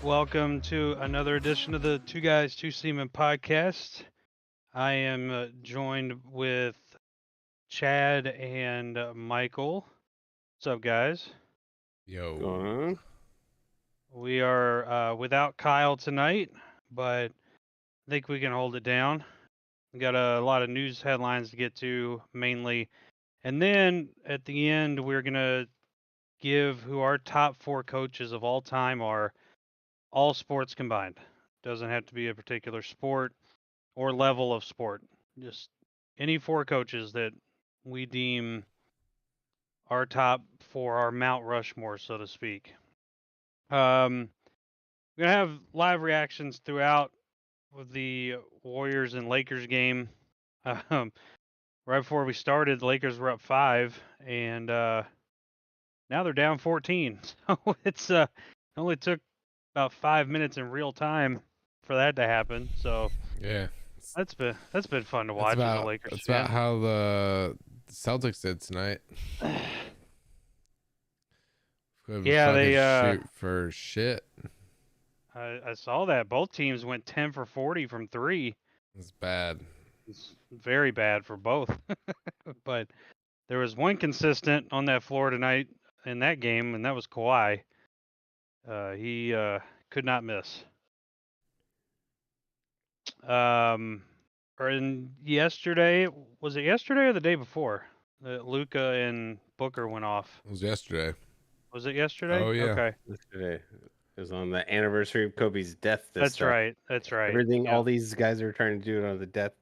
Welcome to another edition of the Two Guys, Two Seamen podcast. I am joined with Chad and Michael. What's up, guys? Yo. Going on? We are without Kyle tonight, but I think we can hold it down. We got a lot of news headlines to get to, mainly. And then at the end, we're going to give who our top four coaches of all time are, all sports combined. Doesn't have to be a particular sport or level of sport. Just any four coaches that we deem our top for our Mount Rushmore, so to speak. We're gonna have live reactions throughout with the Warriors and Lakers game. Um, right before we started, the Lakers were up 5, and now they're down 14. So it only took about 5 minutes in real time for that to happen. So Yeah. that's been fun to watch as a Lakers That's fan. about how the Celtics did tonight. Yeah, they shoot for shit. I saw that both teams went 10 for 40 from 3. It's bad. It's very bad for both. But there was one consistent on that floor tonight in that game, and that was Kawhi. He could not miss. Yesterday, was it yesterday or the day before that Luka and Booker went off? It was yesterday. Was it yesterday? Oh, yeah. Okay. Yesterday it was on the anniversary of Kobe's death. That's right. Everything, Yeah. all these guys are trying to do it on the death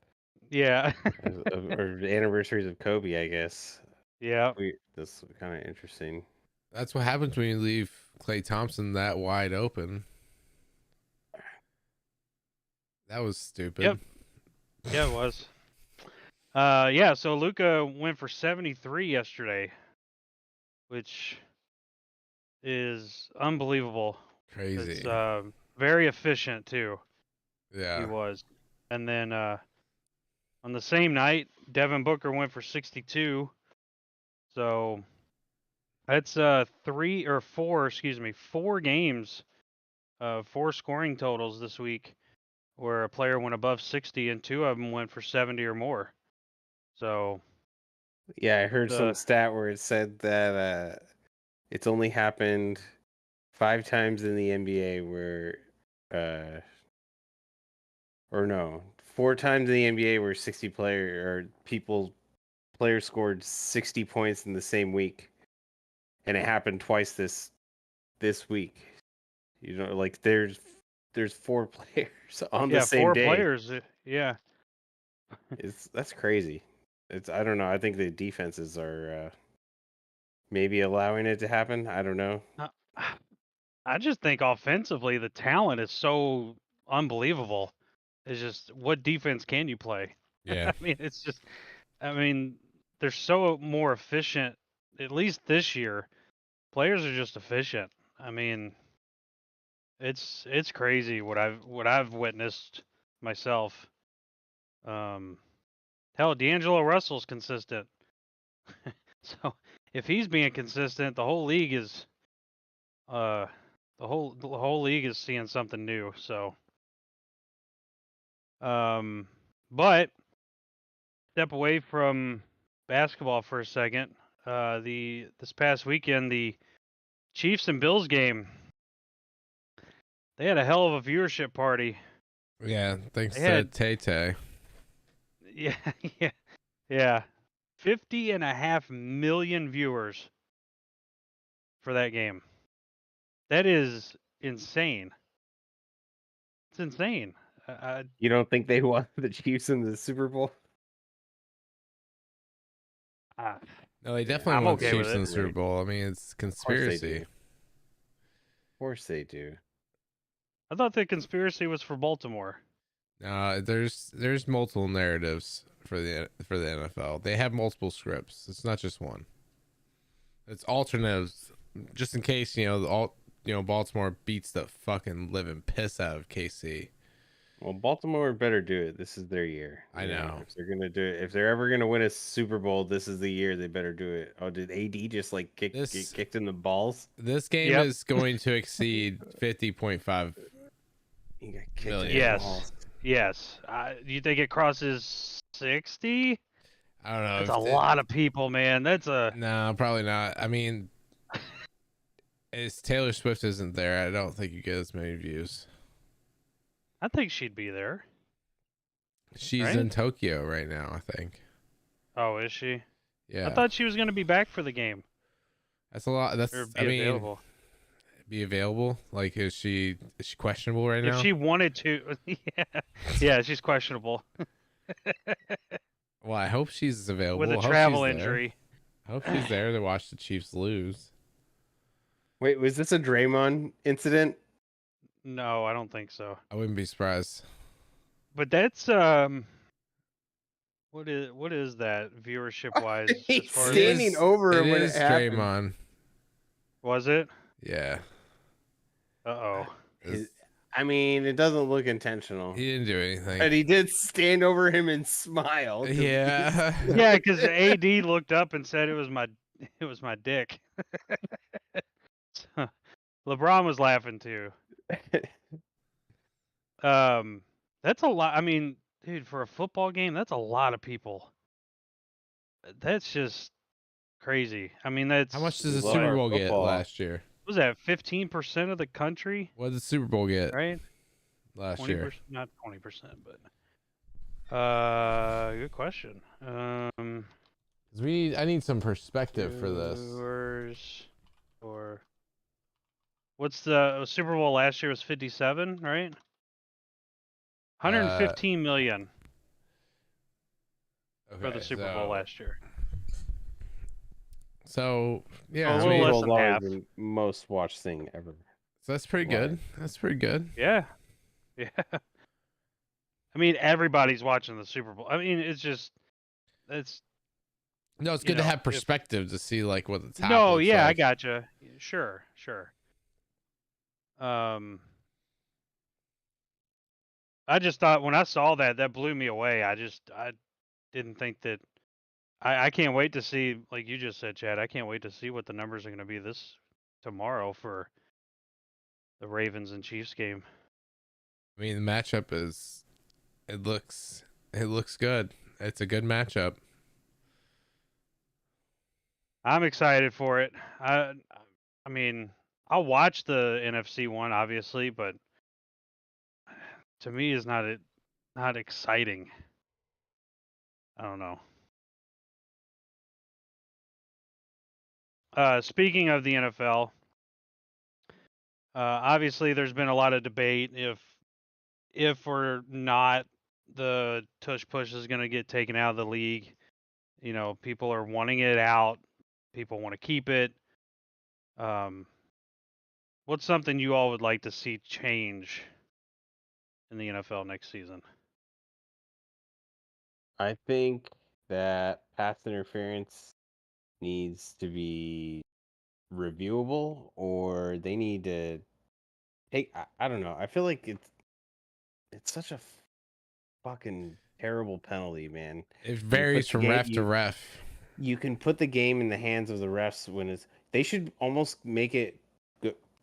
Yeah. or the anniversaries of Kobe, I guess. Yeah. That's kind of interesting. That's what happens when you leave Klay Thompson that wide open. That was stupid. Yep. Yeah, it was. Yeah, so Luka went for 73 yesterday, which is unbelievable. Crazy. It's very efficient too. Yeah. He was. And then on the same night, Devin Booker went for 62. So that's 4 games, 4 scoring totals this week where a player went above 60 and 2 of them went for 70 or more. So yeah, I heard some stat where it said that it's only happened 5 times in the NBA where 4 times in the NBA where 60 players scored 60 points in the same week, and it happened twice this week. You know, like there's 4 players on the same 4 day. players. Yeah. That's crazy. I don't know. I think the defenses are maybe allowing it to happen. I don't know. I just think offensively the talent is so unbelievable. It's just, what defense can you play? Yeah. I mean, they're so more efficient. At least this year, players are just efficient. I mean, it's crazy what I've witnessed myself. Hell, D'Angelo Russell's consistent. So if he's being consistent, the whole league is the whole league is seeing something new. So but step away from basketball for a second. This past weekend, the Chiefs and Bills game, they had a hell of a viewership party. Yeah. Thanks to Tay-Tay. Yeah, yeah. 50.5 million viewers for that game. That is insane. It's insane. You don't think they won the Chiefs in the Super Bowl? No, they definitely won okay Chiefs with in it. the Super Bowl. I mean, it's conspiracy. Of course they do. I thought the conspiracy was for Baltimore. There's multiple narratives for the NFL. They have multiple scripts. It's not just one. It's alternatives, just in case Baltimore beats the fucking living piss out of KC. Well, Baltimore better do it. This is their year. I know. If they're gonna do it, if they're ever gonna win a Super Bowl, this is the year they better do it. Oh, did AD just like get kicked in the balls? This game Yep. is going to exceed 50.5 He got kicked in million. the Yes. balls. Yes. Do you think it crosses 60? I don't know. That's a lot of people, man. That's a No, probably not. I mean, as Taylor Swift isn't there, I don't think you get as many views. I think she'd be there. She's Right? in Tokyo right now, I think. Oh, is she? Yeah. I thought she was going to be back for the game That's a lot. That's or I be mean, available. be available. Like, is she questionable right If now? she wanted to, yeah, she's questionable Well, I hope she's available. with a I hope travel she's there. injury. I hope she's there to watch the Chiefs lose. Wait, was this a Draymond incident? No, I don't think so. I wouldn't be surprised. But that's what is that viewership wise? He's as far as standing over it him when it is happened. Draymond. was it? Yeah. Uh-oh. I mean, it doesn't look intentional. He didn't do anything. But he did stand over him and smile. 'cause Yeah. Yeah, because AD looked up and said it was my dick. So, LeBron was laughing too. That's a lot. I mean, dude, for a football game, that's a lot of people. That's just crazy. I mean, that's How much does the Love Super our Bowl get football. last year? was that 15% of the country, What did the Super Bowl get right? last 20%, year? not 20%, but good question. 'Cause I need some perspective for this. Viewers or what's the Super Bowl last year was 57, right? 115 million for the Super Bowl last year. So yeah, a I little mean, less Super than Bowl is half. the most watched thing ever. so that's pretty good. That's pretty good. Yeah. Yeah. I mean, everybody's watching the Super Bowl. I mean, it's No, it's You good to know, have if- perspective to see like what the top. no, looks yeah, I like. gotcha. Sure. I just thought when I saw that blew me away. I didn't think that. I can't wait to see, like you just said, Chad. I can't wait to see what the numbers are going to be this tomorrow for the Ravens and Chiefs game. I mean, the matchup is. It looks good. It's a good matchup. I'm excited for it. I mean, I'll watch the NFC one, obviously, but to me, is not exciting. I don't know. Speaking of the NFL, obviously there's been a lot of debate if or not the tush push is going to get taken out of the league. You know, people are wanting it out. People want to keep it. What's something you all would like to see change in the NFL next season? I think that pass interference needs to be reviewable, or they need to take. I don't know. I feel like it's such a fucking terrible penalty, man. It varies the from game- ref to you- ref. You can put the game in the hands of the refs when it's. They should almost make it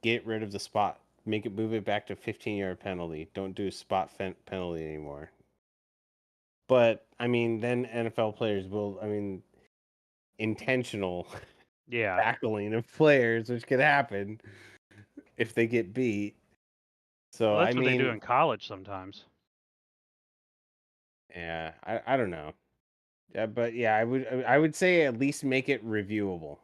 get rid of the spot. Move it back to 15-yard penalty. Don't do spot penalty anymore. But I mean, then NFL players will. I mean, intentional Yeah. tackling of players, which could happen if they get beat. So Well, that's I what mean, they do in college sometimes. yeah, I don't know. But yeah, I would say at least make it reviewable.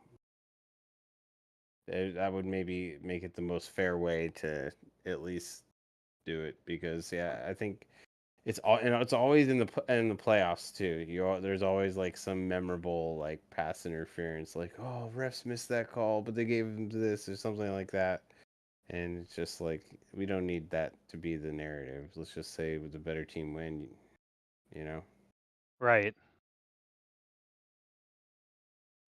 That would maybe make it the most fair way to at least do it, because yeah, I think it's always in the playoffs too. There's always like some memorable like pass interference, like, oh, refs missed that call, but they gave him this or something like that. And it's just like, we don't need that to be the narrative. Let's just say with the better team win, you know. Right.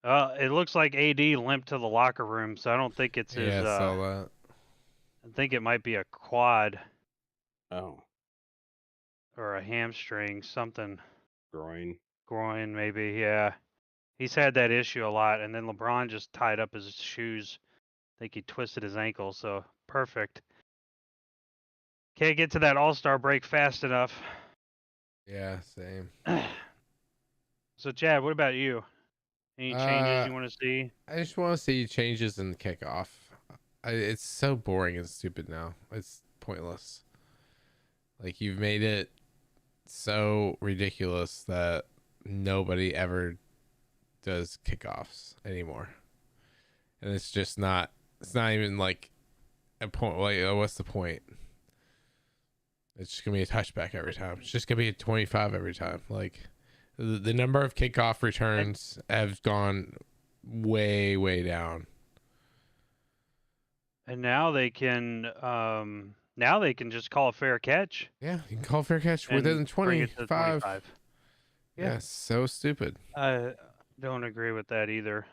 It looks like AD limped to the locker room, so I don't think it's his. Yeah, so I think it might be a quad. Oh. or a hamstring, something, Groin. groin maybe. Yeah, he's had that issue a lot. And then LeBron just tied up his shoes. I think he twisted his ankle. So perfect. Can't get to that All-Star break fast enough. Yeah, same. So Chad, what about you? Any changes Uh, you want to see? I just want to see changes in the kickoff. It's so boring and stupid now. It's pointless. Like you've made it so ridiculous that nobody ever does kickoffs anymore, and it's just not. It's not even like a point. Like, what's the point? It's just gonna be a touchback every time. It's just gonna be a 25 every time. Like the number of kickoff returns have gone way down. And now they can just call a fair catch Yeah, you can call fair catch within and bring it to 25. 25. Yeah, Yeah. so stupid. I don't agree with that either.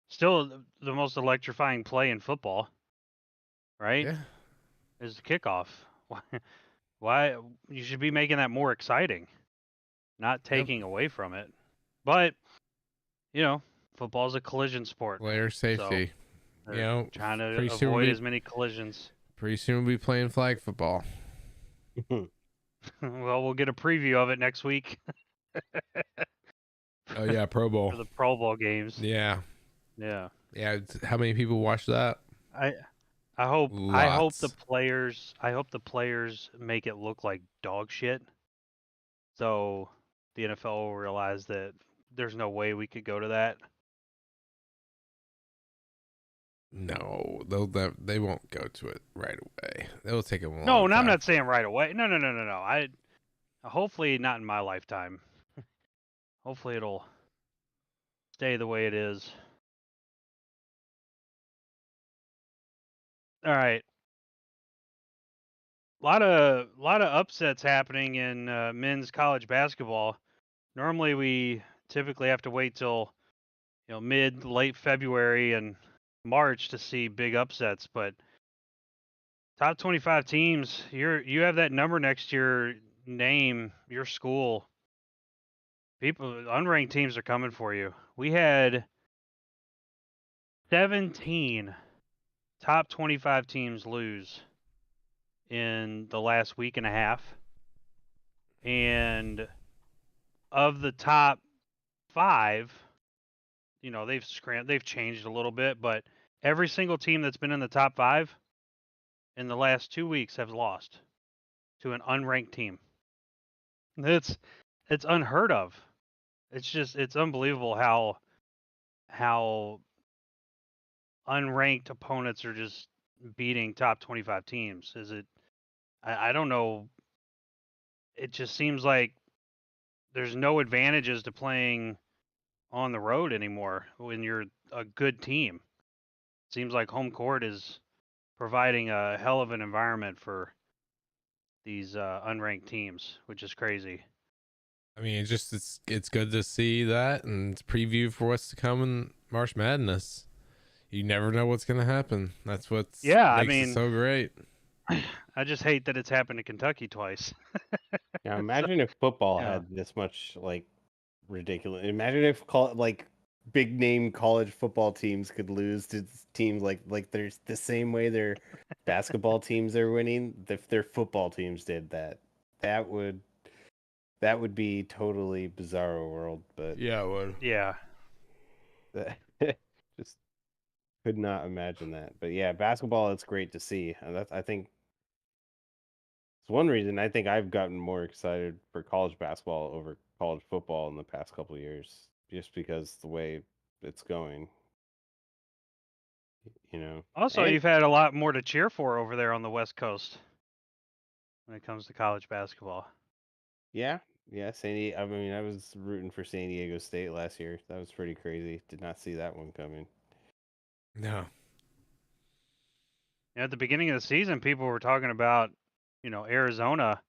Still the most electrifying play in football, right? Yeah, Is the kickoff. Why you should be making that more exciting, not yep. taking away from it. But, you know, football's a collision sport. Player So safety. You they're know, trying to pretty soon avoid as many collisions. pretty soon we'll be playing flag football. Well, we'll get a preview of it next week Oh yeah, Pro Bowl. for the Pro Bowl games. Yeah, Yeah. yeah. How many people watch that? I hope Lots. the players make it look like dog shit. So the NFL will realize that there's no way we could go to that. No, they won't go to it right away. It'll take them a No, long and I'm time. not saying right away. No. I hopefully not in my lifetime. Hopefully it'll stay the way it is. All right. Lot of upsets happening in men's college basketball. Normally we typically have to wait till mid late February and March to see big upsets, but top 25 teams, you have that number next to your name, your school. People, unranked teams are coming for you. We had 17 top 25 teams lose in the last week and a half. And of the top 5, they've changed a little bit, but every single team that's been in the top 5 in the last 2 weeks have lost to an unranked team. It's unheard of. It's unbelievable how unranked opponents are just beating top 25 teams. I don't know. It just seems like there's no advantages to playing on the road anymore when you're a good team. It seems like home court is providing a hell of an environment for these unranked teams, which is crazy. I mean, it's good to see that and preview for what's to come in March Madness. You never know what's gonna happen. That's what's makes it so great. I just hate that it's happened to Kentucky twice. Now imagine if football had this much like ridiculous. Imagine if big name college football teams could lose to teams like there's the same way their basketball teams are winning. If their football teams did that, that would be totally bizarro world. But Yeah, it would. Yeah. just could not imagine that. But yeah, basketball, it's great to see. And I think it's one reason I think I've gotten more excited for college basketball over college football in the past couple of years, just because the way it's going. Also, And you've had a lot more to cheer for over there on the West Coast when it comes to college basketball. yeah, I mean, I was rooting for San Diego State last year. That was pretty crazy. Did not see that one coming. No. At the beginning of the season, people were talking about, Arizona.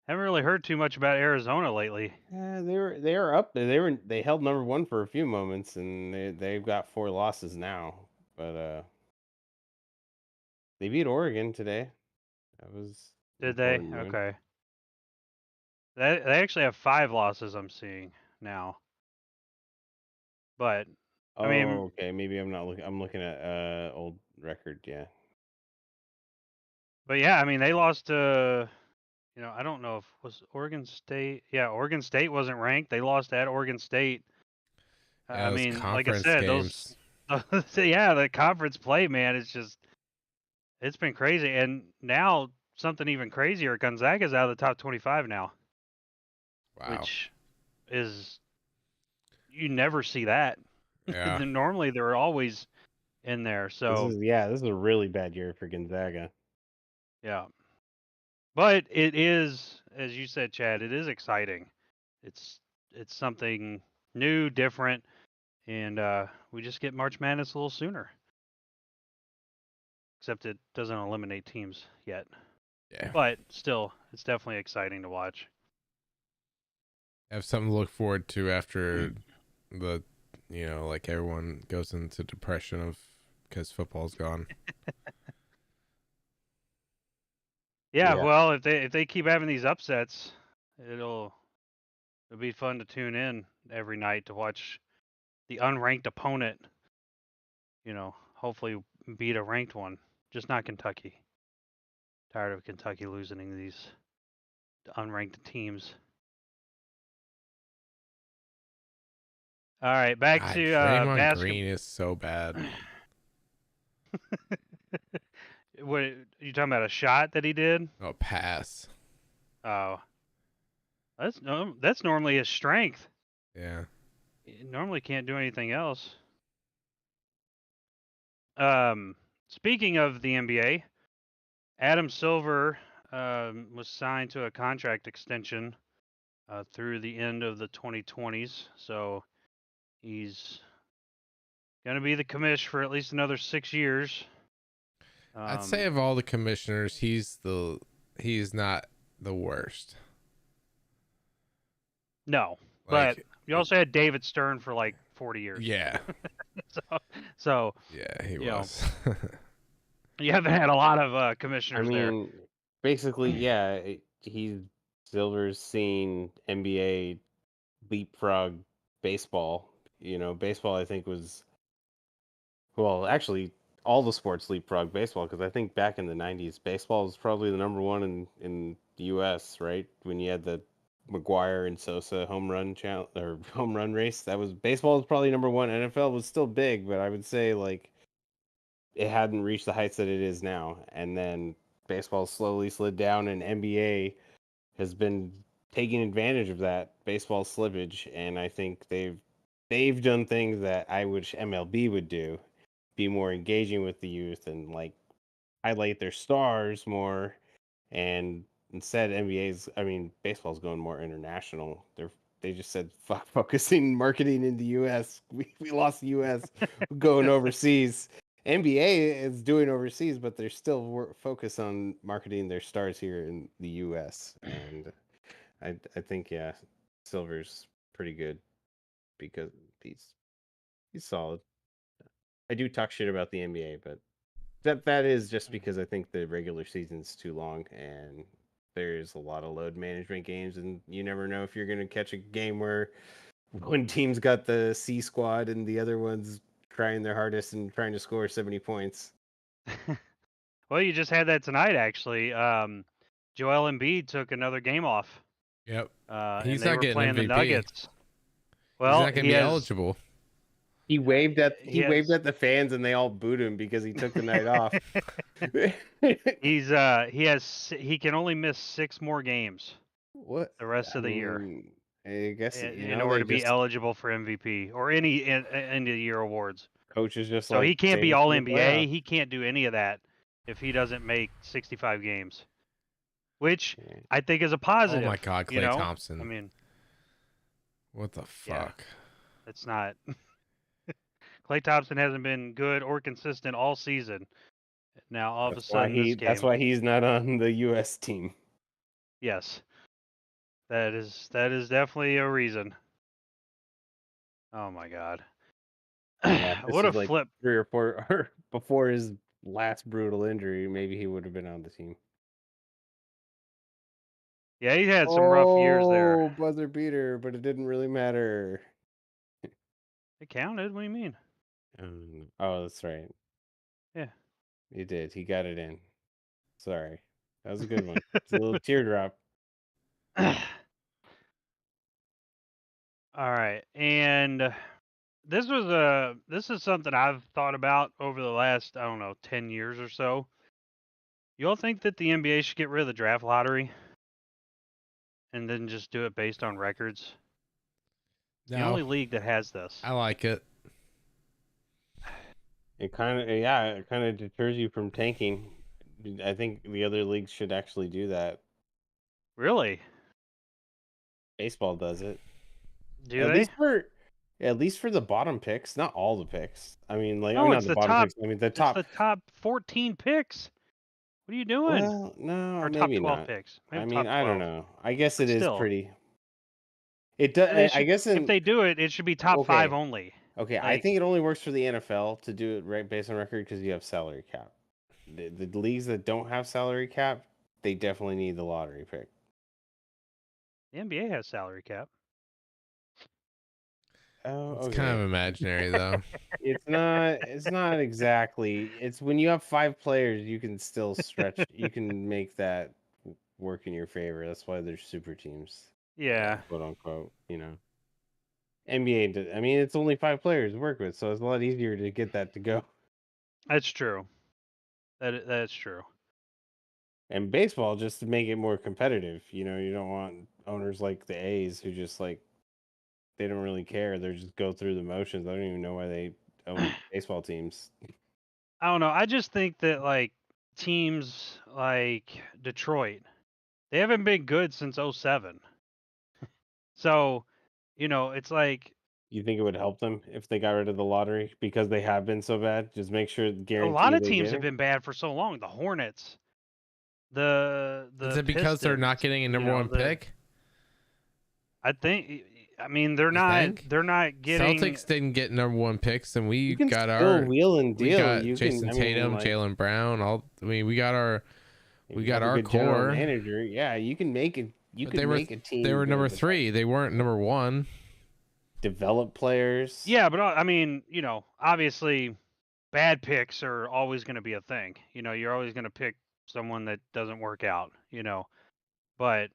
Haven't really heard too much about Arizona lately. They were up there. They held number 1 for a few moments, and they've got 4 losses now. But they beat Oregon today. That was Did they? important one. Okay. They actually have 5 losses I'm seeing now. But I mean, Oh, okay. Maybe I'm not looking. I'm looking at old record. Yeah. but yeah, I mean they lost to, I don't know if was Oregon State. Yeah, Oregon State wasn't ranked. They lost at Oregon State. Yeah, I those mean, like I conference said, those games. yeah, the conference play, man, it's been crazy. And now something even crazier, Gonzaga's out of the top 25 now, Wow. which is you never see that. Yeah. Normally they're always in there. So, This is a really bad year for Gonzaga. yeah. But it is, as you said, Chad, it is exciting. It's it's something new, different, and we just get March Madness a little sooner. Except it doesn't eliminate teams yet. Yeah. But still, it's definitely exciting to watch. Have something to look forward to after the, like everyone goes into depression of because football's gone. Yeah, Yeah. well, if they keep having these upsets, it'll be fun to tune in every night to watch the unranked opponent, hopefully beat a ranked one. Just not Kentucky. Tired of Kentucky losing to these unranked teams. All right, back God, to Draymond basketball. Green is so bad. What you talking about? A shot that he did? Oh, pass. Oh, that's normally his strength. Yeah. He normally can't do anything else. Speaking of the NBA, Adam Silver was signed to a contract extension through the end of the 2020s. So he's going to be the commish for at least another 6 years. I'd say of all the commissioners, he's not the worst. No, but Like, you also had David Stern for like 40 years. yeah. so Yeah, he you know, was. you haven't had a lot of I commissioners there. mean, basically, yeah. He's Silver's seen NBA leapfrog baseball. Baseball I think was well, actually, all the sports leapfrog baseball because I think back in the '90s, baseball was probably the number one in the U.S. Right when you had the McGuire and Sosa home run challenge or home run race. That was baseball was probably number one. NFL was still big, but I would say like it hadn't reached the heights that it is now. And then baseball slowly slid down, and NBA has been taking advantage of that baseball slippage. And I think they've done things that I wish MLB would do, be more engaging with the youth and like highlight their stars more. And instead, baseball's going more international. They just said fuck focusing marketing in the U.S. We lost the U.S. going overseas. NBA is doing overseas, but they're still focused on marketing their stars here in the U.S. And I think yeah, Silver's pretty good because he's solid. I do talk shit about the NBA, but that is just because I think the regular season's too long and there's a lot of load management games, and you never know if you're going to catch a game where one team's got the C squad and the other one's trying their hardest and trying to score 70 points. Well, you just had that tonight, actually. Joel Embiid took another game off, Yep. and He's they not were getting playing the MVP. Nuggets. He's Well, not going to be eligible. He waved at he has the fans and they all booed him because he took the night off. he can only miss 6 more games What? the rest I of the year mean, I guess in order they to be just eligible for MVP or any end of the year awards. coaches just So like he can't save be us all for the NBA. playoffs. He can't do any of that if he doesn't make 65 games, which Yeah. I think is a Oh positive. my God, Klay Thompson. I mean, What the yeah, fuck? it's not. Klay Thompson hasn't been good or consistent all season. Now all of a sudden this That's game, why he's not on the US team. yes, that is definitely a reason. Oh my God, Yeah, if this what a was like flip! 3 or 4 or before his last brutal injury, maybe he would have been on the team. Yeah, he had some rough years there. Oh, buzzer beater, but it didn't really matter. It counted. What do you mean? Oh, that's right. Yeah. He did. He got it in. Sorry. That was a good one. It's a little teardrop. All right, and this is something I've thought about over the last, I don't know, 10 years or so. You all think that the NBA should get rid of the draft lottery and then just do it based on records? The No, only league that has this. I like it. It kind of deters you from tanking. I think the other leagues should actually do that. Really? Baseball does it. Do At they? least for the bottom picks, not all the picks. I mean, like, No, not it's the the bottom top picks. I mean, the it's top. the top 14 picks. What are you doing? Well, no, Or top maybe 12 not. picks. I Maybe mean, top I don't 12. know. I guess But it is still, pretty. It does. they I should, guess if in they do it, it should be top 5 okay, only. okay. I Like, think it only works for the NFL to do it right based on record because you have salary cap. The leagues that don't have salary cap, they definitely need the lottery pick. the NBA has salary cap. Oh, It's okay. kind of imaginary though. It's not. It's not exactly. It's when you have 5 players, you can still stretch. You can make that work in your favor. That's why there's super teams, Yeah, quote unquote. NBA. I mean, it's only 5 players to work with, so it's a lot easier to get that to go. that's true. That's true. And baseball, just to make it more competitive. You don't want owners like the A's who just like they don't really care. They just go through the motions. I don't even know why they own baseball teams. I don't know. I just think that like teams like Detroit, they haven't been good since '07. So, it's like You think it would help them if they got rid of the lottery because they have been so bad? Just make sure, a lot guarantee of they teams get have it. been bad for so long. The Hornets, the Is the it because they're not Pistons, getting a number one pick? I mean, they're You not think? they're not getting Celtics didn't get number one picks, and You can still wheel and we deal. got You Jason can, I mean, Tatum, like, Jalen Brown. We got our if we you got have a our good general core. manager. Yeah, you can make it. You But could make a team they were number good with, like, 3. They weren't number 1. develop players. Yeah, but I mean, obviously bad picks are always going to be a thing. You're always going to pick someone that doesn't work out, but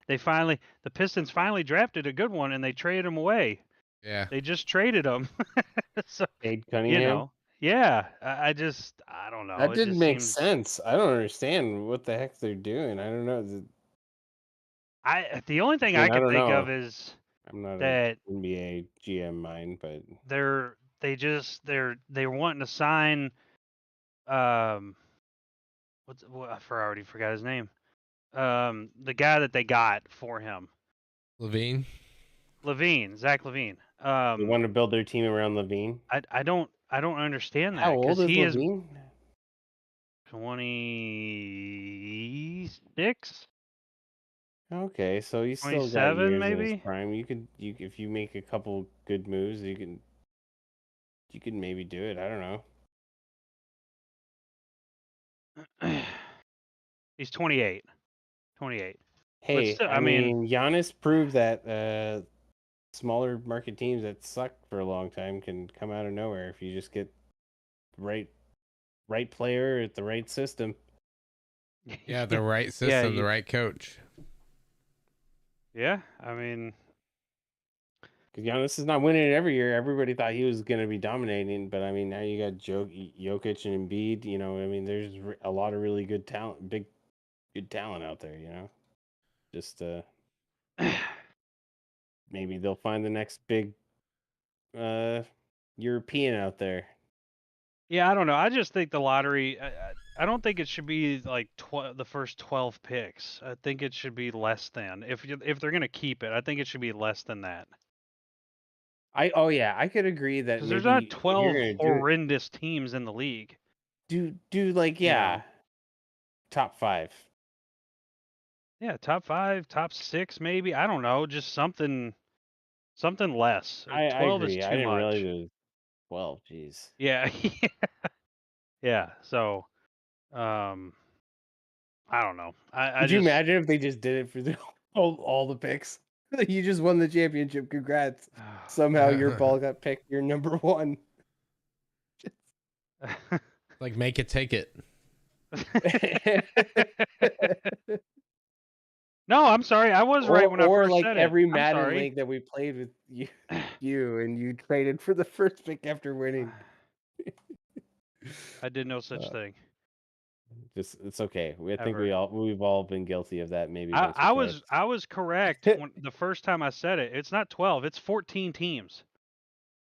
the Pistons finally drafted a good one and they traded him away. Yeah. They just traded him. So, Cade Cunningham. yeah, I don't know. That It didn't just make seems sense. I don't understand what the heck they're doing. I don't know. the only thing I I mean, I can don't think of know. is I'm not a that NBA GM mind, but they're wanting to sign um I already forgot his name. The guy that they got for him. Levine. Zach Levine. they want to build their team around Levine. I don't understand How that old because is he is Levine? 26, Okay, so he's still got 27 years in his maybe. prime. If you make a couple good moves, you can maybe do it. I don't know. He's 28. 28. But Hey, still, I I mean, mean, Giannis proved that smaller market teams that sucked for a long time can come out of nowhere if you just get the right player at the right system. Yeah, the right yeah, system, the right coach. yeah. I mean, Because Giannis is not winning it every year. Everybody thought he was going to be dominating, but I mean, now you got Jokic and Embiid. I mean, there's a lot of really good talent, good talent out there. Just maybe they'll find the next big European out there. yeah. I don't know. I just think the lottery. I don't think it should be like the first 12 picks. I think it should be less than. If they're gonna keep it, I think it should be less than that. I could agree that Because there's not maybe if you're 12 gonna do it, horrendous teams in the league. do like, You know. top 5. Yeah, top 5, top 6, maybe. I don't know. Just something less. I 12 is agree. I too didn't realize much. it was 12. Jeez. Yeah. Yeah. So, um, I don't know. I Could you just imagine if they just did it for all the picks? You just won the championship. Congrats. Somehow your ball got picked. You're number one. Like, make it take it. No, I'm sorry. I was right when I Or first like said it. every I'm Madden sorry. league that we played with you and you traded for the first pick after winning. I did no such thing. Just it's okay. I think Ever. we've all been guilty of that maybe once or twice. I was correct when the first time I said it. It's not 12, it's 14 teams.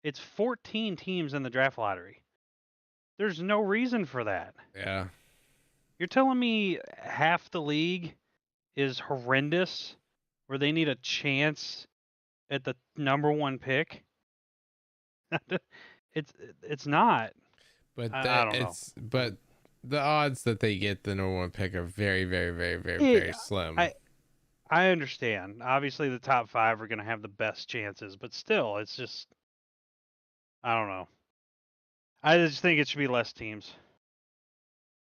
It's 14 teams in the draft lottery. There's no reason for that. Yeah. You're telling me half the league is horrendous where they need a chance at the number 1 pick? It's not. But I don't know. but the odds that they get the number 1 pick are very, very, very, very, It, very slim. I understand. Obviously, the top 5 are going to have the best chances, but still, it's just I don't know. I just think it should be less teams.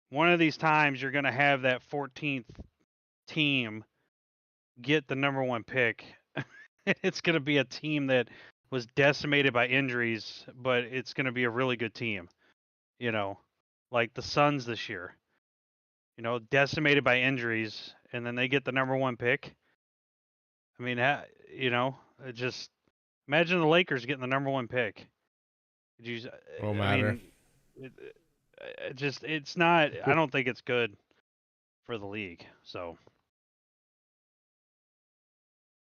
One of these times, you're going to have that 14th team get the number 1 pick. It's going to be a team that was decimated by injuries, but it's going to be a really good team. You know, like the Suns this year. You know, decimated by injuries, and then they get the number 1 pick. I mean, you know, it just imagine the Lakers getting the number 1 pick. Could you? Won't I matter. mean, it's not. I don't think it's good for the league. So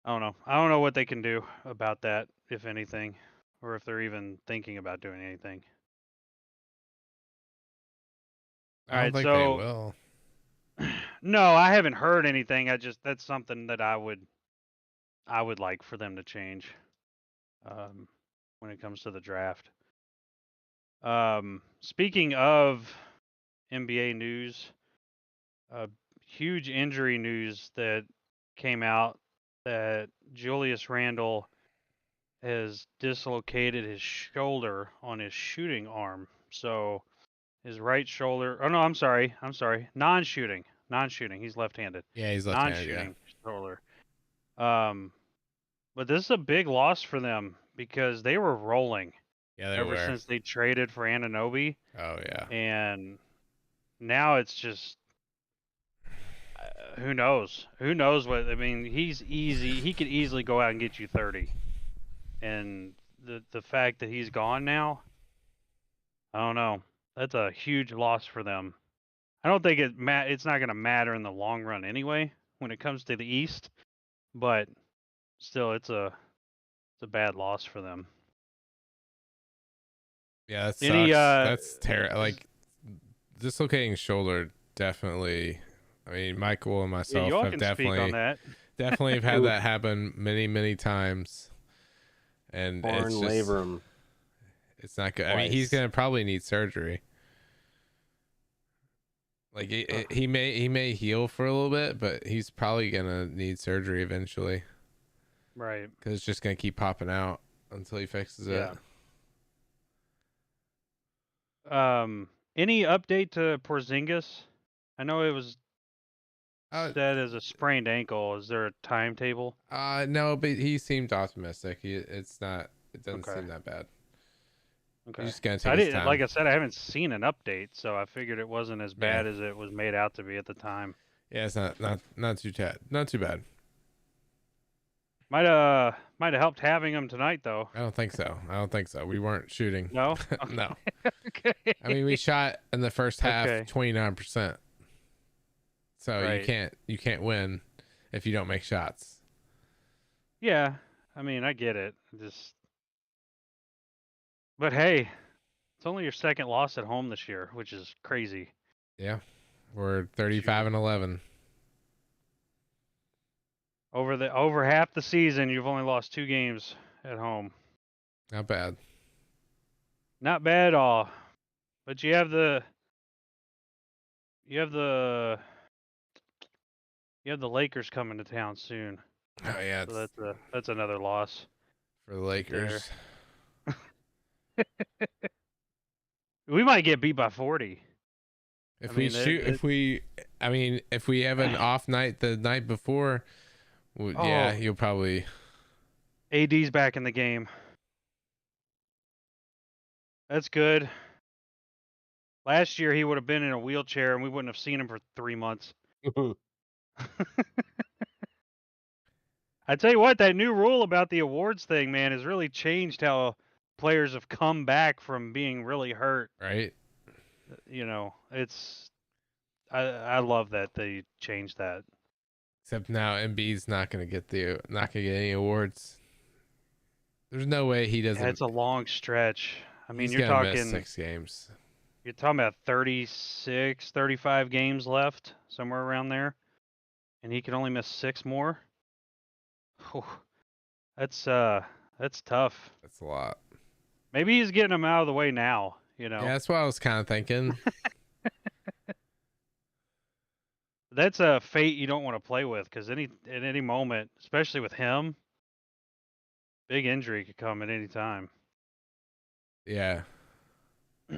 I don't know. I don't know what they can do about that, if anything, or if they're even thinking about doing anything. All I don't right, think they so will. no, I haven't heard anything. That's something that I would like for them to change when it comes to the draft. Speaking of NBA news, huge injury news that came out that Julius Randle has dislocated his shoulder on his shooting arm. So his right shoulder. Oh no, I'm sorry. Non-shooting. Non-shooting. He's left-handed. Yeah, he's left-handed. Yeah. Non-shooting shoulder. But this is a big loss for them because they were rolling Yeah, they ever were. since they traded for Anunoby, Oh yeah. and now it's just who knows? Who knows what? I mean, he could easily go out and get you 30, and the fact that he's gone now, I don't know. That's a huge loss for them. I don't think it's not going to matter in the long run anyway when it comes to the East, but still, it's a bad loss for them. Yeah, that sucks. Any That's terrible. Like, dislocating shoulder, definitely. I mean, Michael and yeah, myself you all have can speak on that. definitely have had that happen many, many times, and Torn it's just labrum. it's not good. I mean, he's Twice. gonna probably need surgery. Like he may heal for a little bit, but he's probably gonna need surgery eventually Right. because it's just gonna keep popping out until he fixes it. Yeah. Any update to Porzingis? I know it was said as a sprained ankle. Is there a timetable? No, but he seemed optimistic. It doesn't Okay. seem that bad. Okay. He's just gonna I take his didn't, time. like I said, I haven't seen an update, so I figured it wasn't as bad Yeah. as it was made out to be at the time. Yeah, it's not too bad. Might have helped having him tonight though. I don't think so. We weren't shooting. No. No. Okay. I mean, we shot in the first half Okay. 29%. So Right. you can't win if you don't make shots. Yeah. I mean, I get it. But hey, it's only your second loss at home this year, which is crazy. Yeah. We're 35-11. Over half the season, you've only lost 2 games at home. Not bad. Not bad at all. But you have the Lakers coming to town soon. Oh yeah, So that's another loss for the Lakers. We might get beat by 40. If I we mean, shoot, if we, I mean, if we have an off night the night before, well, yeah, Oh. you'll probably. AD's back in the game. That's good. Last year he would have been in a wheelchair and we wouldn't have seen him for 3 months. I tell you what, that new rule about the awards thing, man, has really changed how players have come back from being really hurt. Right. You know, I love that they changed that. Except now Embiid's not gonna get any awards. There's no way he Yeah, doesn't. it's a long stretch. I mean, He's you're gonna miss talking 6 games. you're talking about 36, 35 games left, somewhere around there, and he can only miss 6 more. Whew. That's tough. That's a lot. Maybe he's getting them out of the way now, you know. Yeah, that's what I was kind of thinking. That's a fate you don't want to play with because at any moment, especially with him, big injury could come at any time. Yeah. All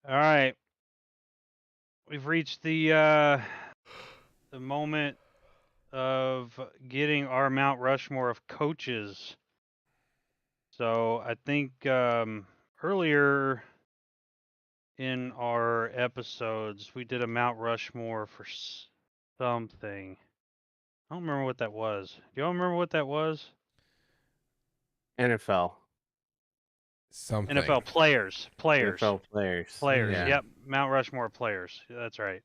right. We've reached the moment of getting our Mount Rushmore of coaches. So I think earlier in our episodes we did a Mount Rushmore for something. I don't remember what that was. Do y'all remember what that was? NFL. Something. NFL players. NFL players. Yeah. Yep. Mount Rushmore players. That's right.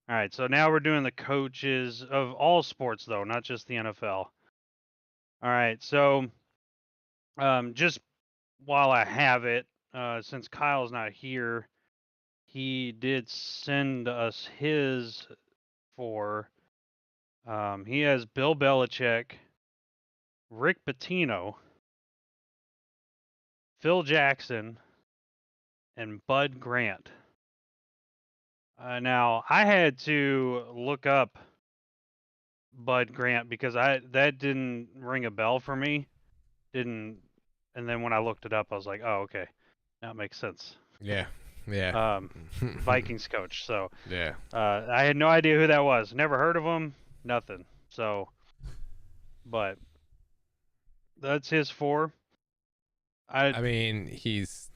All right. So now we're doing the coaches of all sports, though, not just the NFL. All right. So just while I have it, since Kyle's not here, he did send us his for. He has Bill Belichick, Rick Pitino, Phil Jackson, and Bud Grant. Now I had to look up Bud Grant because that didn't ring a bell for me. Didn't, and then when I looked it up, I was like, oh, okay, that makes sense. Yeah. Yeah. Vikings coach. So Yeah. I had no idea who that was. Never heard of him. Nothing. So, but that's his 4. I mean, he's.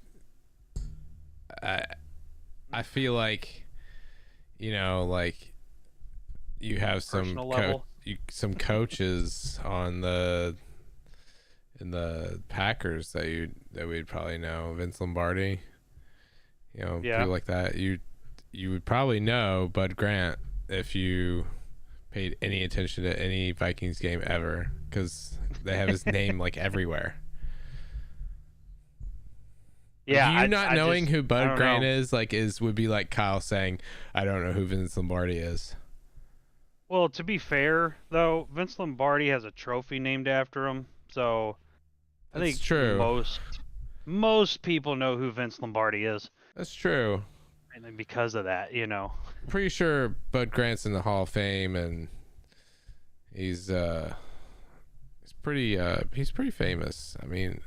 I feel like, like you have some Personal level? some coaches in the Packers that we'd probably know. Vince Lombardi, Yeah. people like that. You would probably know Bud Grant if you paid any attention to any Vikings game ever, because they have his name like everywhere. Yeah, you not knowing who Bud Grant is would be like Kyle saying, I don't know who Vince Lombardi is. Well, to be fair, though, Vince Lombardi has a trophy named after him, so I That's think true. most people know who Vince Lombardi is. That's true. And then because of that, Pretty sure Bud Grant's in the Hall of Fame, and he's pretty famous. I mean,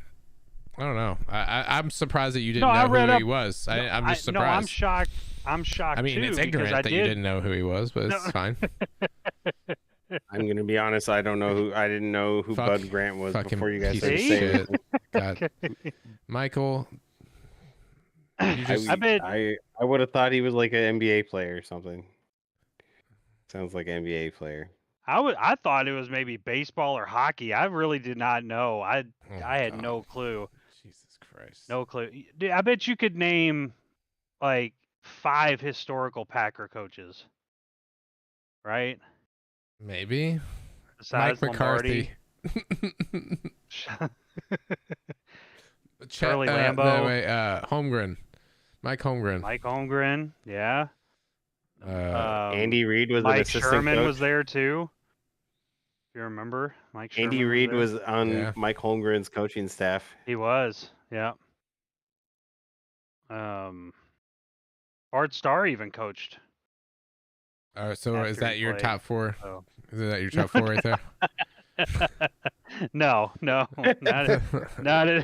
I don't know. I'm surprised that you didn't know who he was. I'm just surprised. No, I'm shocked. I'm shocked. I mean, too, it's ignorant that you didn't know who he was, but it's fine. I'm gonna be honest. I didn't know who Bud Grant was before you guys started saying it. God, Michael. I would have thought he was like an NBA player or something. Sounds like an NBA player. I thought it was maybe baseball or hockey. I really did not know. I had no clue. Jesus Christ. No clue. Dude, I bet you could name like 5 historical Packer coaches. Right? Maybe. Besides Mike McCarthy. Charlie Lambeau. No, wait, Holmgren. Mike Holmgren. Mike Holmgren, yeah. Andy Reid was Mike an assistant Sherman coach. was there too. If you remember, Mike Sherman. Andy Reid was on Mike Holmgren's coaching staff. He was, yeah. Bart Starr even coached. So is that your top 4? So. Is that your top 4 right there? No, not it. No.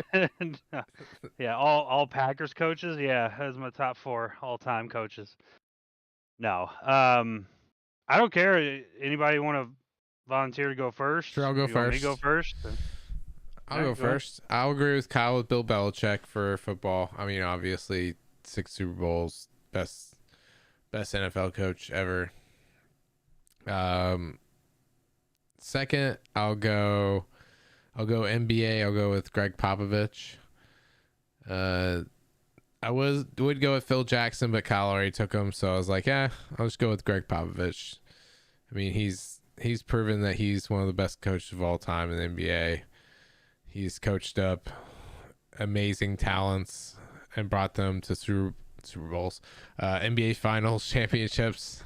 Yeah, all Packers coaches. Yeah, that's my top 4 all-time coaches. No, I don't care. Anybody want to volunteer to go first? Sure, I'll Or go you want me to go first. first? I'll All go right, go ahead. first. I'll agree with Kyle with Bill Belichick for football. I mean, obviously, 6 Super Bowls, best NFL coach ever. Second, I'll go NBA. I'll go with Greg Popovich. I would go with Phil Jackson, but Kyle already took him, so I was like, yeah, I'll just go with Greg Popovich. I mean, he's proven that he's one of the best coaches of all time in the NBA. He's coached up amazing talents and brought them to Super Bowls, NBA Finals, championships.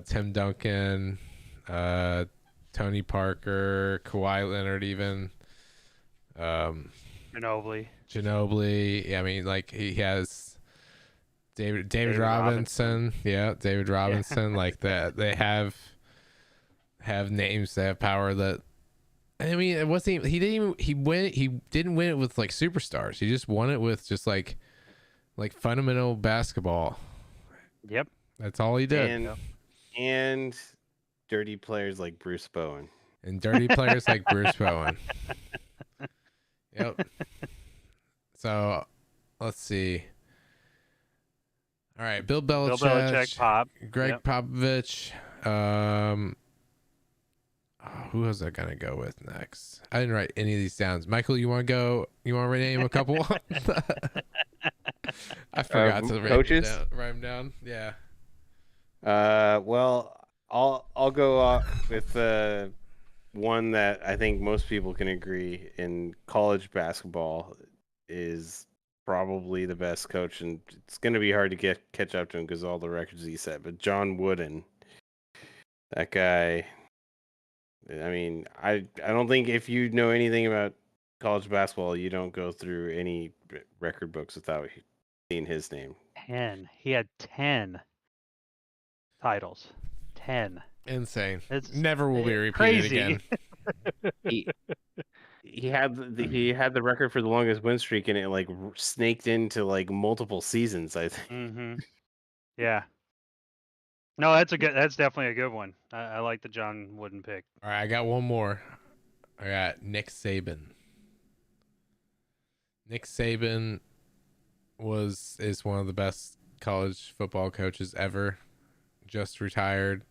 Tim Duncan, Tony Parker, Kawhi Leonard, even Ginobili. Ginobili. I mean, like he has David Robinson. Robinson. Yeah, David Robinson. Like that, they have names that have power. That I mean, it wasn't. Even, he didn't even he didn't win it with like superstars. He just won it with just like fundamental basketball. Yep. That's all he did. And dirty players like Bruce Bowen. And dirty players like Bruce Bowen. Yep. So, let's see. All right, Bill Belichick, Bill Belichick, Pop. Greg Popovich. Who was I gonna go with next? I didn't write any of these down. Michael, you want to go? You want to rename a couple? I forgot to write them down. Yeah. Well, I'll go with one that I think most people can agree in college basketball is probably the best coach, and it's going to be hard to catch up to him because all the records he set. But John Wooden, that guy. I mean, I don't think if you know anything about college basketball, you don't go through any record books without seeing his name. 10. He had 10 titles. 10. Insane. It's never will be repeated crazy. again. He had the record for the longest win streak, and it like snaked into like multiple seasons, I think. Mm-hmm. Yeah. No, that's definitely a good one. I like the John Wooden pick. All right, I got one more. I got Nick Saban. Nick Saban is one of the best college football coaches ever. Just retired.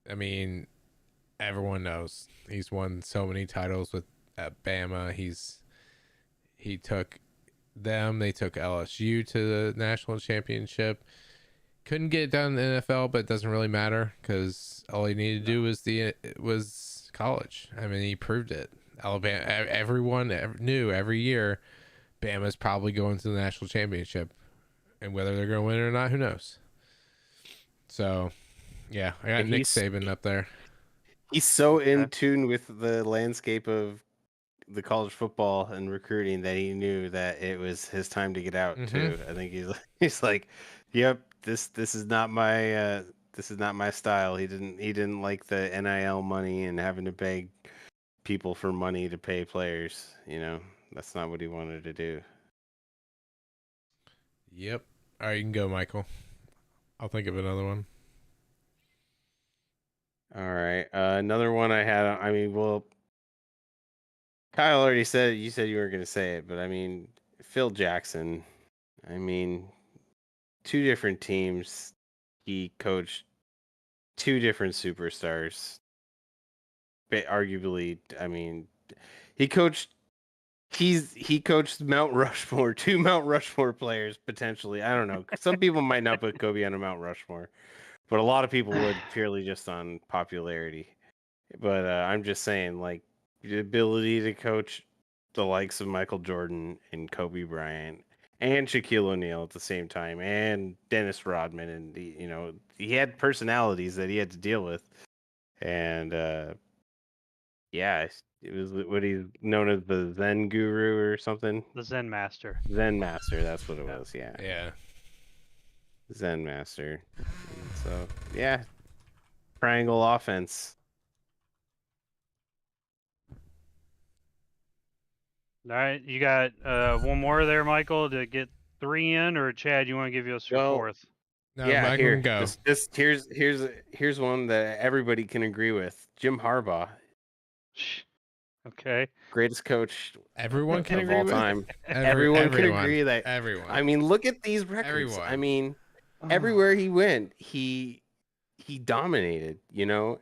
I mean, everyone knows he's won so many titles with at Bama. He took them. They took LSU to the national championship. Couldn't get it done in the NFL, but it doesn't really matter because all he needed to do was college. I mean, he proved it. Alabama. Everyone knew every year, Bama's probably going to the national championship, and whether they're going to win it or not, who knows? So, yeah, I got Nick Saban up there. He's so in tune with the landscape of the college football and recruiting that he knew that it was his time to get out too. I think he's like, yep, this is not my style. He didn't like the NIL money and having to beg people for money to pay players. You know, that's not what he wanted to do. Yep. All right, you can go, Michael. I'll think of another one. All right, another one I had. I mean, well, Kyle already said it. You said you weren't going to say it, but I mean, Phil Jackson. I mean, 2 different teams. He coached 2 different superstars. But arguably, I mean, he coached Mount Rushmore, 2 Mount Rushmore players potentially. I don't know. Some people might not put Kobe on a Mount Rushmore, but a lot of people would purely just on popularity. But I'm just saying, like, the ability to coach the likes of Michael Jordan and Kobe Bryant and Shaquille O'Neal at the same time, and Dennis Rodman, and he had personalities that he had to deal with, and yeah, it was what he's known as the Zen Guru or something. The Zen Master. Zen Master, that's what it was. Yeah. Yeah. Zen Master. And so yeah, triangle offense. All right, you got one more there, Michael, to get 3 in, or Chad, you want to give us your Well, fourth? No, yeah, Michael here. can go. Just here's one that everybody can agree with. Jim Harbaugh, Okay. greatest coach Everyone can of agree all with. time. Everyone can agree that. Everyone. I mean, look at these records. Everyone. I mean, everywhere he went, he dominated. Even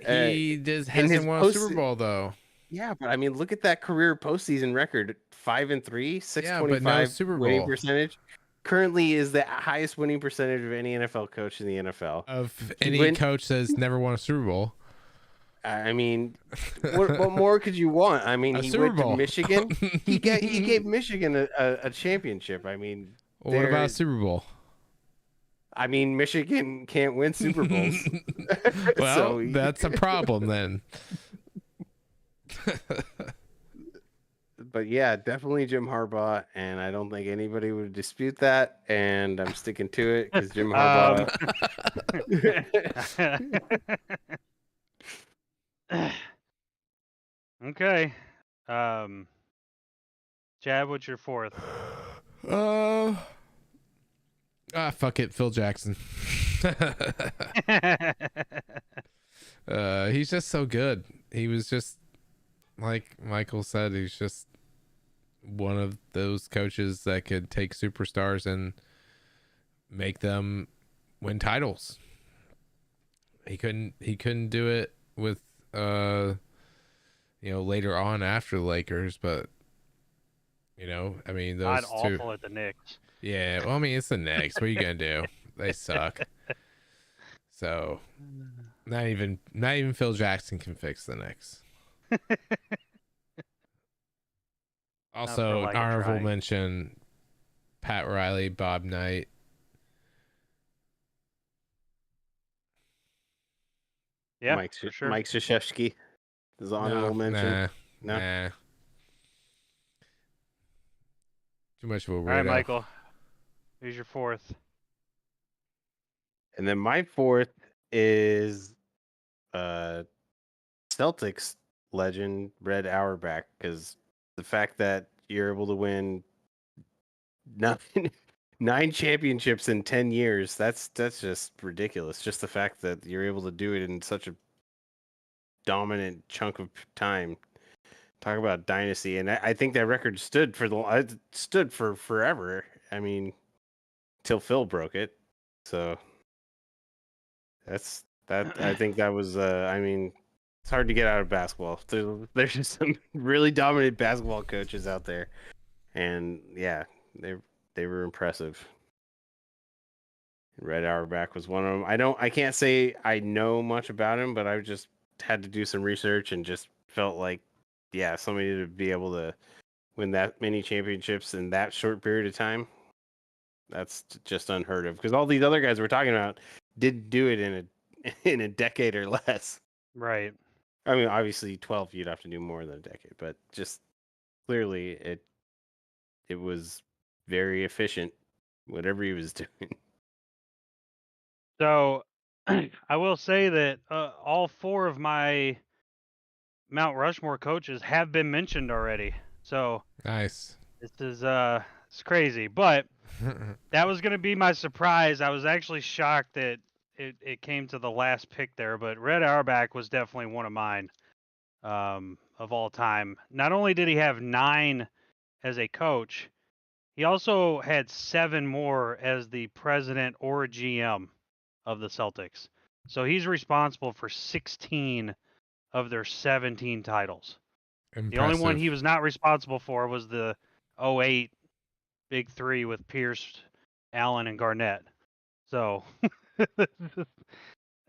He in hasn't his won a post. Super Bowl though. Yeah, but I mean, look at that career postseason record: 5-3, Yeah, but no 625 Super winning Bowl percentage. Currently, is the highest winning percentage of any NFL coach in the NFL. of He any went. coach that's never won a Super Bowl. I mean, what more could you want? I mean, A he Super went to Bowl. Michigan. He gave Michigan a championship. I mean, Well, what about a Super Bowl? I mean, Michigan can't win Super Bowls. Well, that's a problem then. But yeah, definitely Jim Harbaugh, and I don't think anybody would dispute that. And I'm sticking to it because Jim Harbaugh. Okay. Chad, what's your fourth? Fuck it, Phil Jackson. He's just so good. He was just like Michael said, he's just one of those coaches that could take superstars and make them win titles. He couldn't do it with later on after the Lakers, but I mean those God two. awful at the Knicks. Yeah, well, I mean it's the Knicks. What are you gonna do? They suck. So not even Phil Jackson can fix the Knicks. Also, like honorable mention: Pat Riley, Bob Knight. Yeah, Mike for sure. Mike Krzyzewski is honorable mention. Nah. Too much of a weirdo. All right, Michael. Who's your fourth? And then my fourth is Celtics legend Red Auerbach, because the fact that you're able to win nine championships in 10 years, that's just ridiculous. Just the fact that you're able to do it in such a dominant chunk of time. Talk about dynasty, and I think that record stood for forever. I mean, till Phil broke it. So I think that was. I mean, it's hard to get out of basketball. There's just some really dominant basketball coaches out there, and yeah, they were impressive. Red Auerbach was one of them. I can't say I know much about him, but I just had to do some research and just felt like, yeah, somebody to be able to win that many championships in that short period of time, that's just unheard of. Because all these other guys we're talking about didn't do it in a decade or less. Right. I mean, obviously 12, you'd have to do more than a decade, but just clearly it was very efficient, whatever he was doing. So, I will say that all 4 of my Mount Rushmore coaches have been mentioned already. So nice. this is it's crazy, but that was going to be my surprise. I was actually shocked that it came to the last pick there, but Red Auerbach was definitely one of mine of all time. Not only did he have 9 as a coach, he also had 7 more as the president or GM of the Celtics. So he's responsible for 16 of their 17 titles. Impressive. The only one he was not responsible for was the 08 Big 3 with Pierce, Allen, and Garnett. So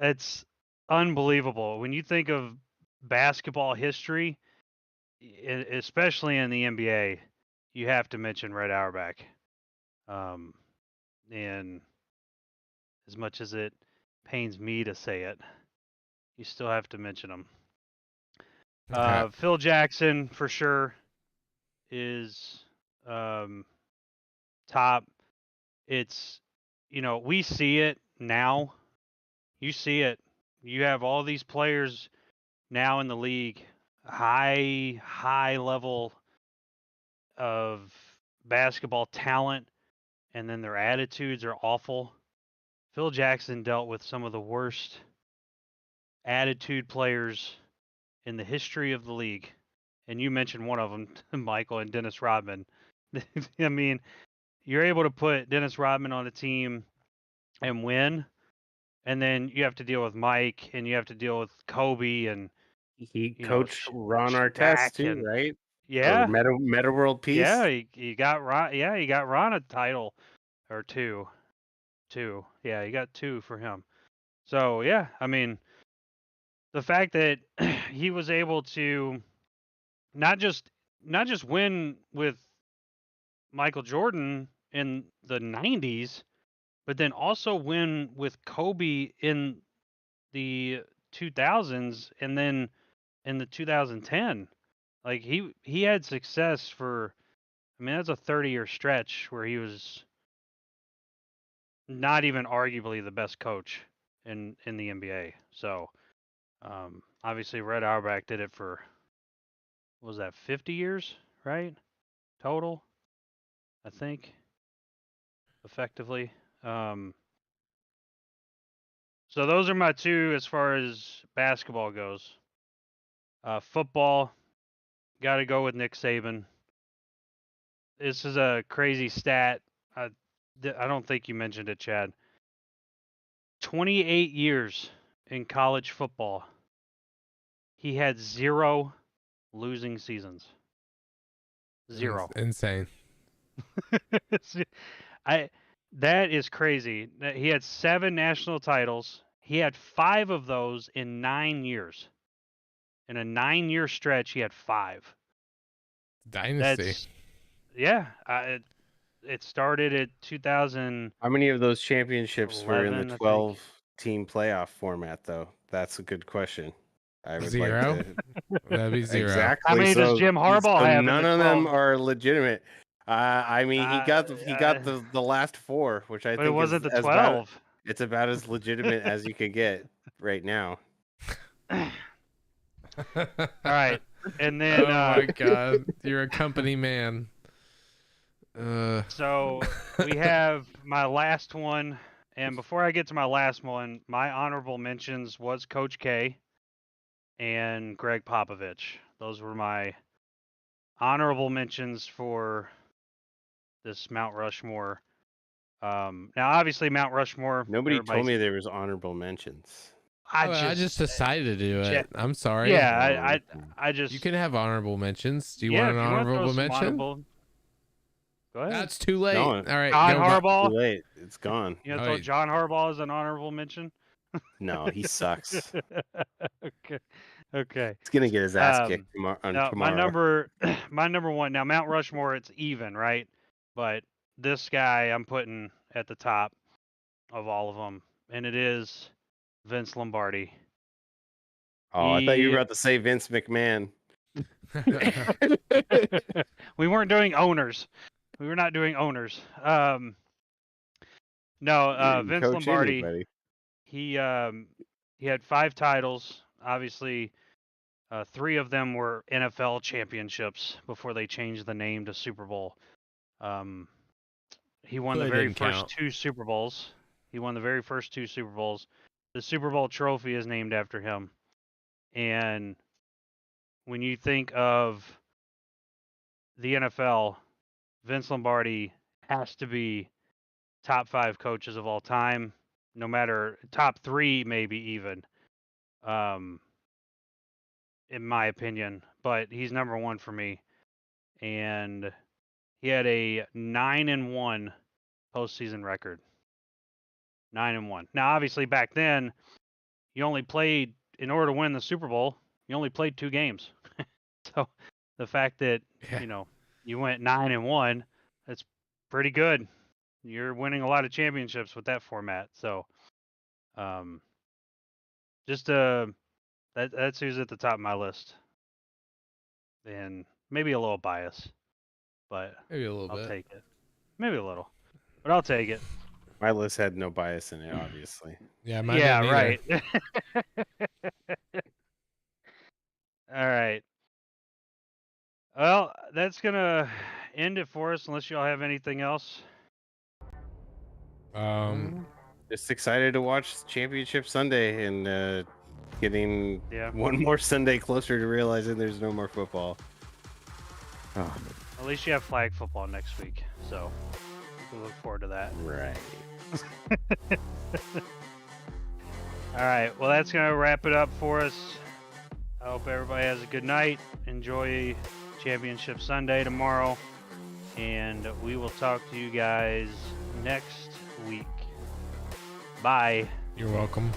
it's unbelievable. When you think of basketball history, especially in the NBA, you have to mention Red Auerbach. And as much as it pains me to say it, you still have to mention him. Okay. Phil Jackson, for sure, is top. It's, we see it now. You see it. You have all these players now in the league high level of basketball talent, and then their attitudes are awful. Phil Jackson dealt with some of the worst attitude players in the history of the league. And you mentioned one of them, Michael, and Dennis Rodman. I mean, you're able to put Dennis Rodman on a team and win, and then you have to deal with Mike, and you have to deal with Kobe, and He you know coached Ron Artest Shaq, too, and right? For yeah, Meta World Peace. yeah, he got Ron, yeah, he got Ron a title or two, yeah, he got two for him. So yeah, I mean, the fact that he was able to not just win with Michael Jordan in the 90s, but then also win with Kobe in the 2000s and then in the 2010. Like he had success for, I mean, that's a 30-year stretch where he was not even arguably the best coach in the NBA. So, obviously Red Auerbach did it for, what was that, 50 years, right? Total, I think, effectively. So those are my two as far as basketball goes. Football, got to go with Nick Saban. This is a crazy stat. I don't think you mentioned it, Chad. 28 years in college football. He had 0 losing seasons. 0. Insane. I that is crazy. He had 7 national titles. He had 5 of those in 9 years. In a 9-year stretch, he had 5. Dynasty. That's yeah. It started at 2011. How many of those championships were in the I think. 12-team playoff format, though? That's a good question. I would like 0. to. That'd be 0. Exactly. How many does So, Jim Harbaugh so have in none the of them 12? are legitimate. I mean, he got Uh, the last 4, which I but it think is wasn't the as about 12. it's about as legitimate as you could get right now. All right, and then Oh my god, you're a company man. so we have my last one, and before I get to my last one, my honorable mentions was Coach K and Greg Popovich. Those were my honorable mentions for this Mount Rushmore. Now, obviously, Mount Rushmore. Nobody told Everybody's. me there was honorable mentions. I just decided to do it. I'm sorry. Yeah, Oh, I just. You can have honorable mentions. Do you Yeah, want if an you want to throw honorable some mention? honorable. Go ahead. That's too late. No. All right, John go Harbaugh. Too late. It's gone. You know, All throw right. John Harbaugh as an honorable mention. No, he sucks. Okay. Okay. He's gonna get his ass kicked Now my tomorrow. number, my number one. Now Mount Rushmore, it's even, right? But this guy I'm putting at the top of all of them, and it is Vince Lombardi. Oh, I thought you were about to say Vince McMahon. We weren't doing owners. We were not doing owners. No, You Vince coach Lombardi. anybody. He had 5 titles. Obviously, 3 of them were NFL championships before they changed the name to Super Bowl. He won the Clearly very didn't first count. 2 Super Bowls. He won the very first 2 Super Bowls. The Super Bowl trophy is named after him. And when you think of the NFL, Vince Lombardi has to be top 5 coaches of all time, no matter top 3 maybe even. In my opinion, but he's number 1 for me. And he had a 9-1 postseason record. 9-1. Now, obviously, back then, you only played, in order to win the Super Bowl, you only played 2 games. So the fact that you went 9-1, that's pretty good. You're winning a lot of championships with that format. So, just that's who's at the top of my list, and maybe a little bias, but Maybe a little I'll bit. take it. Maybe a little, but I'll take it. My list had no bias in it, obviously. Yeah, mine Yeah, didn't right. either. All right. Well, that's gonna end it for us, unless y'all have anything else. Just excited to watch Championship Sunday and getting Yeah. one more Sunday closer to realizing there's no more football. Oh, At least you have flag football next week, so we look forward to that. right. All right. Well, that's gonna wrap it up for us. I hope everybody has a good night. Enjoy Championship Sunday tomorrow, and we will talk to you guys next week. Bye. You're welcome.